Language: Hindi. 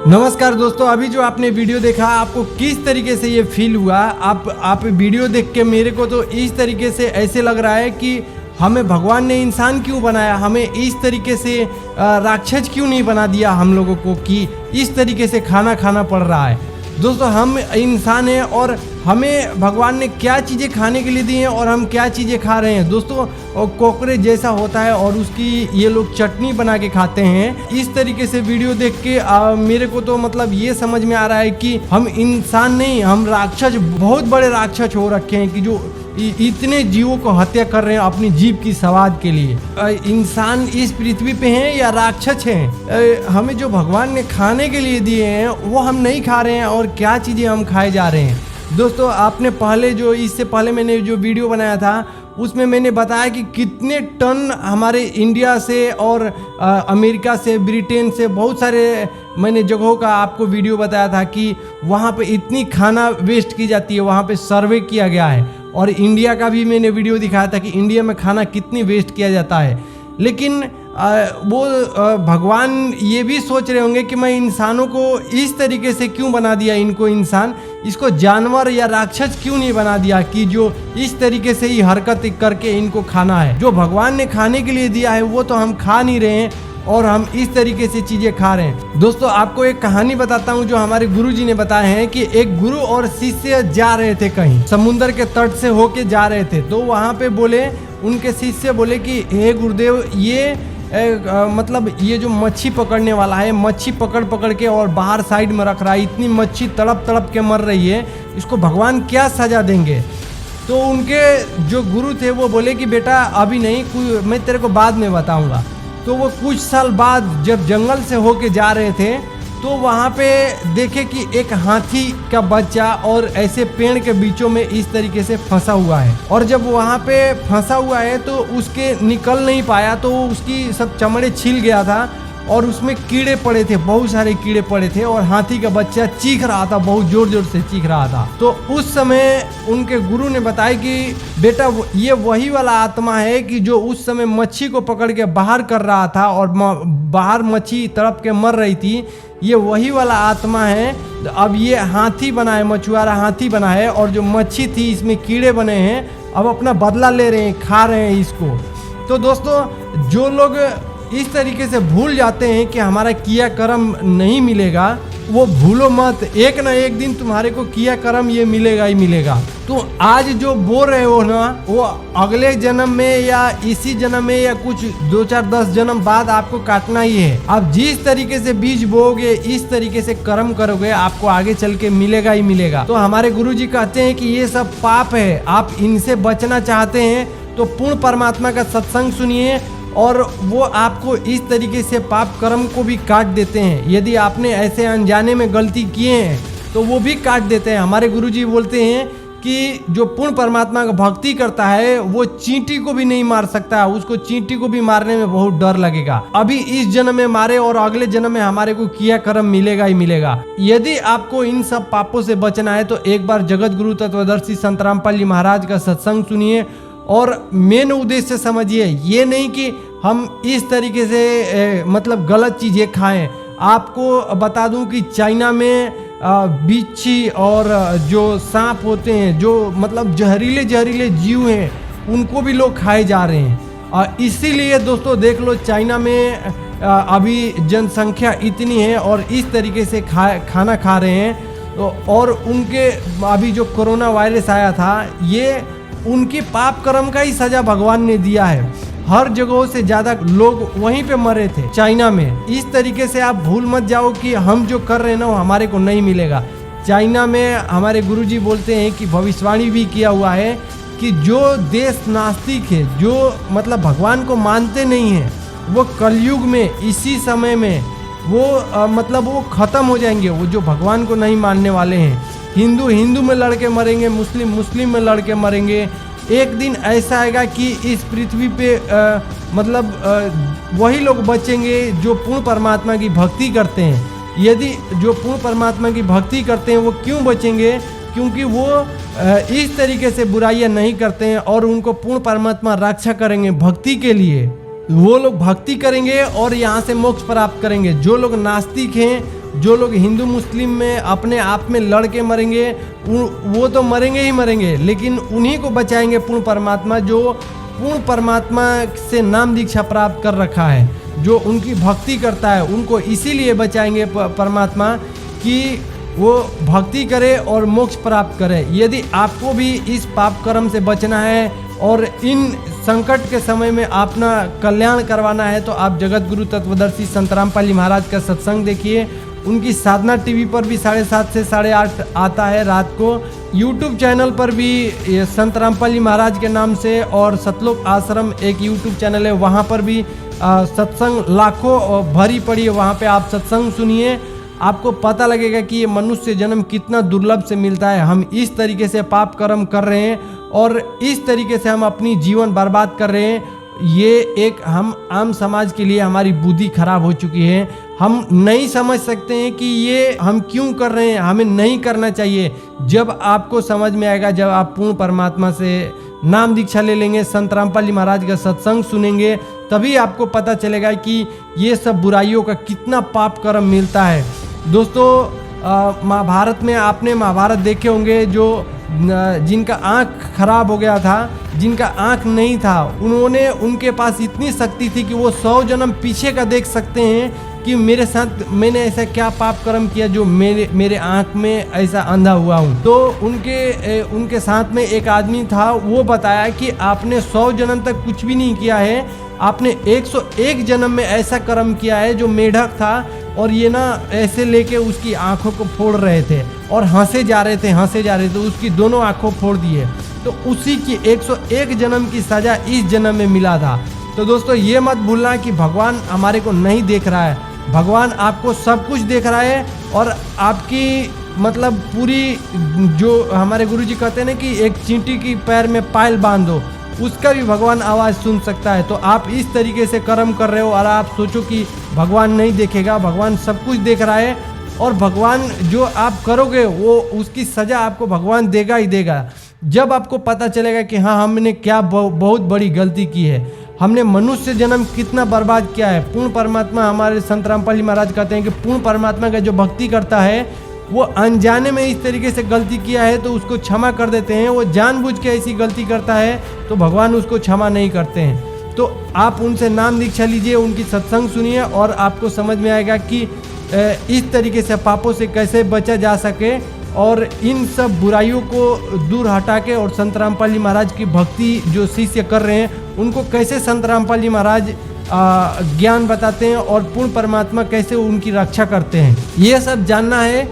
नमस्कार दोस्तों, अभी जो आपने वीडियो देखा आपको किस तरीके से ये फील हुआ? आप वीडियो देख के मेरे को तो इस तरीके से ऐसे लग रहा है कि हमें भगवान ने इंसान क्यों बनाया, हमें इस तरीके से राक्षस क्यों नहीं बना दिया हम लोगों को कि इस तरीके से खाना खाना पड़ रहा है। दोस्तों, हम इंसान हैं और हमें भगवान ने क्या चीज़ें खाने के लिए दी हैं और हम क्या चीज़ें खा रहे हैं। दोस्तों, कॉकरोच जैसा होता है और उसकी ये लोग चटनी बना के खाते हैं। इस तरीके से वीडियो देख के मेरे को तो मतलब ये समझ में आ रहा है कि हम इंसान नहीं, हम राक्षस, बहुत बड़े राक्षस हो रखे हैं कि जो इतने जीवों को हत्या कर रहे हैं अपनी जीव की स्वाद के लिए। इंसान इस पृथ्वी पे हैं या राक्षस हैं? हमें जो भगवान ने खाने के लिए दिए हैं वो हम नहीं खा रहे हैं और क्या चीज़ें हम खाए जा रहे हैं। दोस्तों, आपने पहले जो इससे पहले मैंने जो वीडियो बनाया था उसमें मैंने बताया कि कितने टन हमारे इंडिया से और अमेरिका से, ब्रिटेन से, बहुत सारे मैंने जगहों का आपको वीडियो बताया था कि वहाँ पे इतनी खाना वेस्ट की जाती है। वहाँ पे सर्वे किया गया है और इंडिया का भी मैंने वीडियो दिखाया था कि इंडिया में खाना कितनी वेस्ट किया जाता है। लेकिन वो भगवान ये भी सोच रहे होंगे कि मैं इंसानों को इस तरीके से क्यों बना दिया, इनको इंसान, इसको जानवर या राक्षस क्यों नहीं बना दिया कि जो इस तरीके से ही हरकत करके इनको खाना है। जो भगवान ने खाने के लिए दिया है वो तो हम खा नहीं रहे हैं और हम इस तरीके से चीज़ें खा रहे हैं। दोस्तों, आपको एक कहानी बताता हूँ जो हमारे गुरुजी ने बताए हैं कि एक गुरु और शिष्य जा रहे थे, कहीं समुद्र के तट से होके जा रहे थे। तो वहाँ पे बोले, उनके शिष्य बोले कि हे गुरुदेव, ये मतलब ये जो मच्छी पकड़ने वाला है, मच्छी पकड़ पकड़ के और बाहर साइड में रख रहा है, इतनी मच्छी तड़प तड़प के मर रही है, इसको भगवान क्या सजा देंगे? तो उनके जो गुरु थे वो बोले कि बेटा अभी नहीं, मैं तेरे को बाद में बताऊंगा। तो वो कुछ साल बाद जब जंगल से होके जा रहे थे तो वहाँ पे देखे कि एक हाथी का बच्चा और ऐसे पेड़ के बीचों में इस तरीके से फंसा हुआ है। और जब वहाँ पे फंसा हुआ है तो उसके निकल नहीं पाया, तो उसकी सब चमड़े छिल गया था और उसमें कीड़े पड़े थे, बहुत सारे कीड़े पड़े थे और हाथी का बच्चा चीख रहा था, बहुत जोर जोर से चीख रहा था। तो उस समय उनके गुरु ने बताया कि बेटा ये वही वाला आत्मा है कि जो उस समय मच्छी को पकड़ के बाहर कर रहा था और बाहर मच्छी तड़प के मर रही थी, ये वही वाला आत्मा है। अब ये हाथी बना है, मछुआरा हाथी बना है और जो मच्छी थी इसमें कीड़े बने हैं, अब अपना बदला ले रहे हैं, खा रहे हैं इसको। तो दोस्तों, जो लोग इस तरीके से भूल जाते हैं कि हमारा किया कर्म नहीं मिलेगा, वो भूलो मत, एक ना एक दिन तुम्हारे को किया कर्म ये मिलेगा ही मिलेगा। तो आज जो बोल रहे हो ना, वो अगले जन्म में या इसी जन्म में या कुछ 2, 4, 10 जन्म बाद आपको काटना ही है। आप जिस तरीके से बीज बोओगे, इस तरीके से कर्म करोगे, आपको आगे चल के मिलेगा ही मिलेगा। तो हमारे गुरुजी कहते हैं कि ये सब पाप है, आप इनसे बचना चाहते हैं तो पूर्ण परमात्मा का सत्संग सुनिए और वो आपको इस तरीके से पाप कर्म को भी काट देते हैं। यदि आपने ऐसे अनजाने में गलती किए हैं तो वो भी काट देते हैं। हमारे गुरुजी बोलते हैं कि जो पूर्ण परमात्मा का भक्ति करता है वो चींटी को भी नहीं मार सकता, उसको चींटी को भी मारने में बहुत डर लगेगा। अभी इस जन्म में मारे और अगले जन्म में हमारे को किया कर्म मिलेगा ही मिलेगा। यदि आपको इन सब पापों से बचना है तो एक बार जगत गुरु तत्वदर्शी संत रामपाल जी महाराज का सत्संग सुनिए और मेन उद्देश्य समझिए। ये नहीं कि हम इस तरीके से मतलब गलत चीज़ें खाएं। आपको बता दूं कि चाइना में बिच्छी और जो सांप होते हैं, जो मतलब जहरीले जहरीले जीव हैं, उनको भी लोग खाए जा रहे हैं। इसीलिए दोस्तों देख लो, चाइना में अभी जनसंख्या इतनी है और इस तरीके से खाना खा रहे हैं। और उनके अभी जो कोरोना वायरस आया था, ये उनकी पाप कर्म का ही सजा भगवान ने दिया है। हर जगहों से ज्यादा लोग वहीं पे मरे थे, चाइना में। इस तरीके से आप भूल मत जाओ कि हम जो कर रहे हैं ना वो हमारे को नहीं मिलेगा। चाइना में हमारे गुरुजी बोलते हैं कि भविष्यवाणी भी किया हुआ है कि जो देश नास्तिक है, जो मतलब भगवान को मानते नहीं है, वो कलयुग में इसी समय में वो मतलब वो खत्म हो जाएंगे। वो जो भगवान को नहीं मानने वाले हैं, हिंदू में लड़के मरेंगे, मुस्लिम में लड़के मरेंगे। एक दिन ऐसा आएगा कि इस पृथ्वी पे वही लोग बचेंगे जो पूर्ण परमात्मा की भक्ति करते हैं। यदि जो पूर्ण परमात्मा की भक्ति करते हैं वो क्यों बचेंगे? क्योंकि वो इस तरीके से बुराइयां नहीं करते हैं और उनको पूर्ण परमात्मा रक्षा करेंगे भक्ति के लिए। वो लोग भक्ति करेंगे और यहाँ से मोक्ष प्राप्त करेंगे। जो लोग नास्तिक हैं जो लोग हिंदू मुस्लिम में अपने आप में लड़ के मरेंगे वो तो मरेंगे ही मरेंगे, लेकिन उन्हीं को बचाएंगे पूर्ण परमात्मा, जो पूर्ण परमात्मा से नाम दीक्षा प्राप्त कर रखा है, जो उनकी भक्ति करता है, उनको इसीलिए बचाएंगे परमात्मा कि वो भक्ति करे और मोक्ष प्राप्त करे। यदि आपको भी इस पाप कर्म से बचना है और इन संकट के समय में अपना कल्याण करवाना है तो आप जगत गुरु तत्वदर्शी संत रामपाल महाराज का सत्संग देखिए। उनकी साधना टीवी पर भी 7:30 से 8:30 आता है रात को। यूट्यूब चैनल पर भी संत रामपाल महाराज के नाम से और सतलोक आश्रम एक यूट्यूब चैनल है, वहाँ पर भी सत्संग लाखों भरी पड़ी है। वहाँ पे आप सत्संग सुनिए, आपको पता लगेगा कि ये मनुष्य जन्म कितना दुर्लभ से मिलता है। हम इस तरीके से पाप कर्म कर रहे हैं और इस तरीके से हम अपनी जीवन बर्बाद कर रहे हैं। ये एक हम आम समाज के लिए हमारी बुद्धि खराब हो चुकी है। हम नहीं समझ सकते हैं कि ये हम क्यों कर रहे हैं, हमें नहीं करना चाहिए। जब आपको समझ में आएगा, जब आप पूर्ण परमात्मा से नाम दीक्षा ले लेंगे, संत रामपाल महाराज का सत्संग सुनेंगे, तभी आपको पता चलेगा कि ये सब बुराइयों का कितना पाप कर्म मिलता है। दोस्तों महाभारत में आपने महाभारत देखे होंगे, जो जिनका आँख खराब हो गया था, जिनका आँख नहीं था, उन्होंने उनके पास इतनी शक्ति थी कि वो 100 जन्म पीछे का देख सकते हैं कि मेरे साथ मैंने ऐसा क्या पाप कर्म किया जो मेरे आँख में ऐसा अंधा हुआ हूँ। तो उनके साथ में एक आदमी था, वो बताया कि आपने 100 जन्म तक कुछ भी नहीं किया है, आपने 101 जन्म में ऐसा कर्म किया है। जो मेढक था और ये ना ऐसे लेके उसकी आंखों को फोड़ रहे थे और हंसे जा रहे थे, उसकी दोनों आंखों फोड़ दिए। तो उसी की 101 जन्म की सजा इस जन्म में मिला था। तो दोस्तों ये मत भूलना कि भगवान हमारे को नहीं देख रहा है, भगवान आपको सब कुछ देख रहा है। और आपकी मतलब पूरी, जो हमारे गुरुजी कहते हैं ना कि एक चींटी की पैर में पायल बांध दो, उसका भी भगवान आवाज़ सुन सकता है। तो आप इस तरीके से कर्म कर रहे हो और आप सोचो कि भगवान नहीं देखेगा, भगवान सब कुछ देख रहा है। और भगवान जो आप करोगे वो उसकी सज़ा आपको भगवान देगा ही देगा। जब आपको पता चलेगा कि हाँ हमने क्या बहुत बड़ी गलती की है, हमने मनुष्य जन्म कितना बर्बाद किया है। पूर्ण परमात्मा, हमारे संत रामपाल महाराज कहते हैं कि पूर्ण परमात्मा का जो भक्ति करता है वो अनजाने में इस तरीके से गलती किया है तो उसको क्षमा कर देते हैं। वो जानबूझ के ऐसी गलती करता है तो भगवान उसको क्षमा नहीं करते हैं। तो आप उनसे नाम दीक्षा लीजिए, उनकी सत्संग सुनिए और आपको समझ में आएगा कि इस तरीके से पापों से कैसे बचा जा सके और इन सब बुराइयों को दूर हटा के और संत रामपाल जी महाराज की भक्ति जो शिष्य कर रहे हैं उनको कैसे संत रामपाल जी महाराज ज्ञान बताते हैं और पूर्ण परमात्मा कैसे उनकी रक्षा करते हैं, ये सब जानना है।